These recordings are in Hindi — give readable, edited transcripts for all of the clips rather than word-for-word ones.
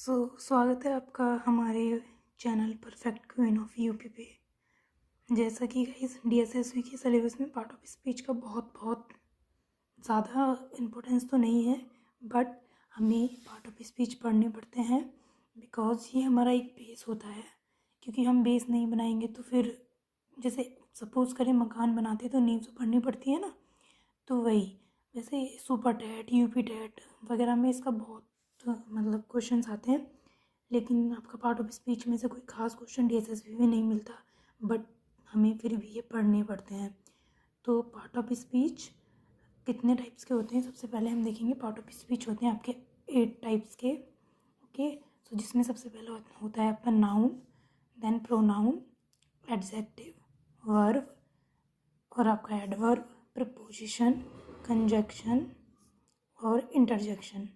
स्वागत है आपका हमारे channel perfect queen of UP पे। जैसा कि गाइस डीएसएसबी के सिलेबस में पार्ट ऑफ स्पीच का बहुत ज़्यादा इम्पोर्टेंस तो नहीं है, बट हमें पार्ट ऑफ स्पीच पढ़ने पड़ते हैं बिकॉज ये हमारा एक बेस होता है। क्योंकि हम बेस नहीं बनाएंगे तो फिर जैसे सपोज़ करें मकान बनाते तो नींव तो पढ़नी पड़ती है ना, तो वही वैसे सुपर टेट यूपी टेट वगैरह में इसका बहुत मतलब क्वेश्चंस आते हैं, लेकिन आपका पार्ट ऑफ स्पीच में से कोई खास क्वेश्चन डीएसएसबी में नहीं मिलता, बट हमें फिर भी ये पढ़ने पड़ते हैं। तो पार्ट ऑफ स्पीच कितने टाइप्स के होते हैं, सबसे पहले हम देखेंगे। पार्ट ऑफ स्पीच होते हैं आपके 8 टाइप्स के। ओके, सो जिसमें सबसे पहले होता है आपका noun, then pronoun, adjective, verb और आपका एडवर्ब, प्रपोजिशन, कंजक्शन और इंटरजेक्शन।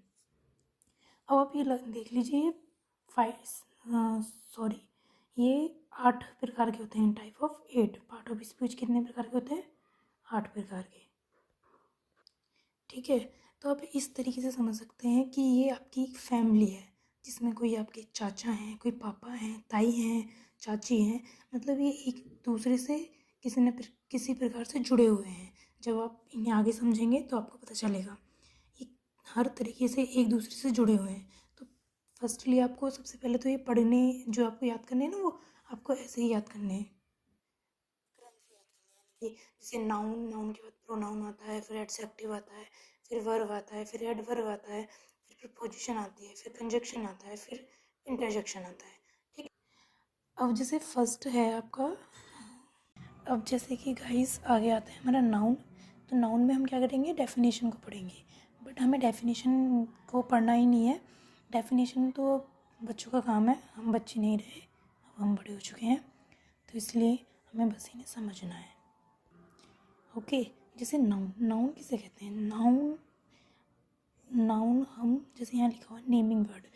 अब आप ये देख लीजिए ये 8 प्रकार के होते हैं। Type of 8 part of speech कितने प्रकार के होते हैं? 8 प्रकार के। ठीक है, तो आप इस तरीके से समझ सकते हैं कि ये आपकी एक फैमिली है जिसमें कोई आपके चाचा हैं, कोई पापा हैं, ताई हैं, चाची हैं, मतलब ये एक दूसरे से किसी प्रकार से जुड़े हुए हैं। जब आप इन्हें आगे समझेंगे तो आपको पता चलेगा ये हर तरीके से एक दूसरे से जुड़े हुए हैं। तो फर्स्टली आपको सबसे पहले तो ये पढ़ने जो आपको याद करने हैं ना, वो आपको ऐसे ही याद करने हैं। जैसे नाउन के बाद प्रोनाउन आता है, फिर एडजेक्टिव आता है, फिर वर्ब आता है, फिर एडवर्ब आता है, फिर प्रपोजिशन आती है, फिर कंजक्शन आता है, फिर इंटरजेक्शन आता है। ठीक है, अब जैसे फर्स्ट है आपका, अब जैसे कि गाइस आगे आता है हमारा नाउन। तो नाउन में हम क्या करेंगे? डेफिनेशन को पढ़ेंगे, बट हमें डेफिनेशन को पढ़ना ही नहीं है। डेफिनेशन तो बच्चों का काम है, हम बच्चे नहीं रहे, अब हम बड़े हो चुके हैं, तो इसलिए हमें बस इन्हें समझना है। ओके, जैसे नाउन किसे कहते हैं? नाउन हम जैसे यहाँ लिखा हुआ नेमिंग वर्ड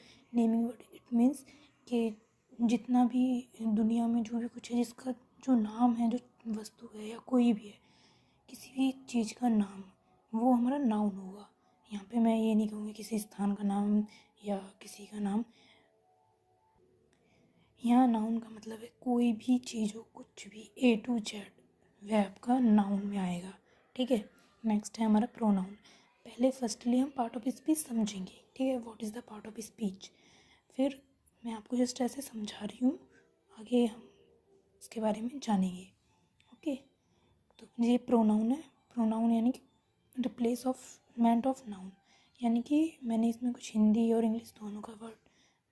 इट मीन्स कि जितना भी दुनिया में जो भी कुछ है, जिसका जो नाम है, जो वस्तु है या कोई भी है, किसी भी चीज़ का नाम, वो हमारा नाउन होगा। यहाँ पे मैं ये नहीं कहूँगी किसी स्थान का नाम या किसी का नाम। यहाँ नाउन का मतलब है कोई भी चीज़ हो, कुछ भी A to Z वह आपका नाउन में आएगा। ठीक है, नेक्स्ट है हमारा प्रोनाउन। पहले फर्स्टली हम पार्ट ऑफ स्पीच समझेंगे। ठीक है, what is the part of speech, फिर मैं आपको जस्ट ऐसे समझा रही हूँ, आगे हम इसके बारे में जानेंगे। ओके, तो ये प्रोनाउन है। प्रोनाउन यानी कि रिप्लेसमेंट ऑफ नाउन, यानी कि मैंने इसमें कुछ हिंदी और इंग्लिश दोनों का वर्ड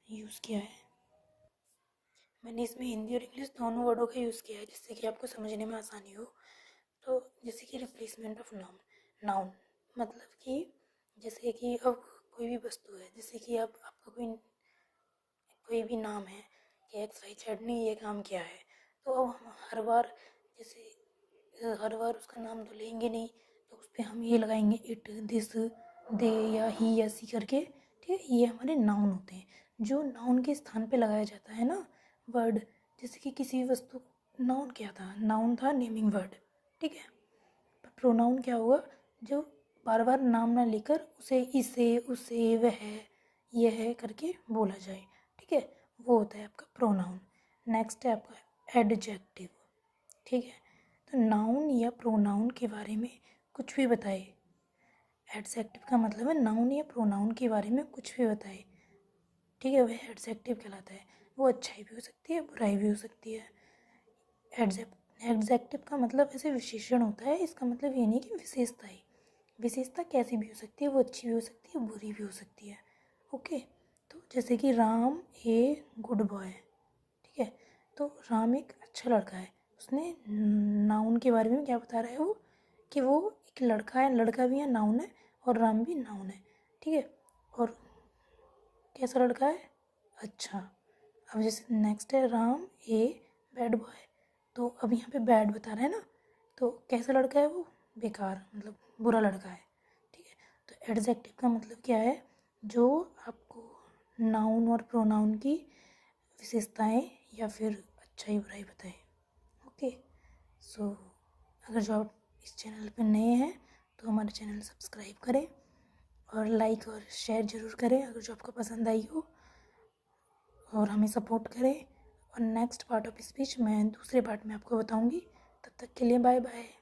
यूज़ किया है। मैंने इसमें हिंदी और इंग्लिश दोनों वर्डों का यूज़ किया है जिससे कि आपको समझने में आसानी हो। तो जैसे कि रिप्लेसमेंट ऑफ नाउन मतलब कि जैसे कि अब कोई भी वस्तु है, जैसे कि अब आपका कोई भी नाम है कि XYZ ने ये काम किया है, तो अब हम हर बार उसका नाम तो लेंगे नहीं, तो उस पर हम ये लगाएंगे इट, दिस, दे या ही या सी करके। ठीक है, ये हमारे नाउन होते हैं जो नाउन के स्थान पे लगाया जाता है ना वर्ड। जैसे कि किसी वस्तु, नाउन क्या था? नाउन था नेमिंग वर्ड। ठीक है, प्रोनाउन क्या होगा? जो बार बार नाम ना लेकर उसे इसे, उसे, वह, यह करके बोला जाए। ठीक है, वो होता है आपका प्रोनाउन। नेक्स्ट है आपका एडजेक्टिव। ठीक है, तो नाउन या प्रोनाउन के बारे में कुछ भी बताए। एडजेक्टिव का मतलब है नाउन या प्रोनाउन के बारे में कुछ भी बताए। ठीक है, वह एडजेक्टिव कहलाता है। वो अच्छाई भी हो सकती है, बुराई भी हो सकती है। एडजेक्टिव का मतलब ऐसे विशेषण होता है, इसका मतलब ये नहीं कि विशेषता ही। विशेषता कैसी भी हो सकती है, वो अच्छी भी हो सकती है, बुरी भी हो सकती है। ओके, तो जैसे कि राम ए गुड बॉय। ठीक है, तो राम एक अच्छा लड़का है। उसने नाउन के बारे में क्या बता रहा है वो, कि वो एक लड़का है, लड़का भी है, नाउन है, और राम भी नाउन है। ठीक है, और कैसा लड़का है? अच्छा। अब जैसे नेक्स्ट है राम ए बैड बॉय, तो अब यहाँ पे बैड बता रहा है ना, तो कैसा लड़का है वो? बेकार, मतलब बुरा लड़का है। ठीक है, तो एडजेक्टिव का मतलब क्या है? जो आपको नाउन और प्रोनाउन की विशेषताएं या फिर अच्छाई बुराई बताए। ओके, सो अगर जो आप इस चैनल पर नए हैं तो हमारे चैनल सब्सक्राइब करें और लाइक और शेयर ज़रूर करें अगर जो आपको पसंद आई हो। और हमें सपोर्ट करें। और नेक्स्ट पार्ट ऑफ स्पीच मैं दूसरे पार्ट में आपको बताऊँगी। तब तक के लिए बाय बाय।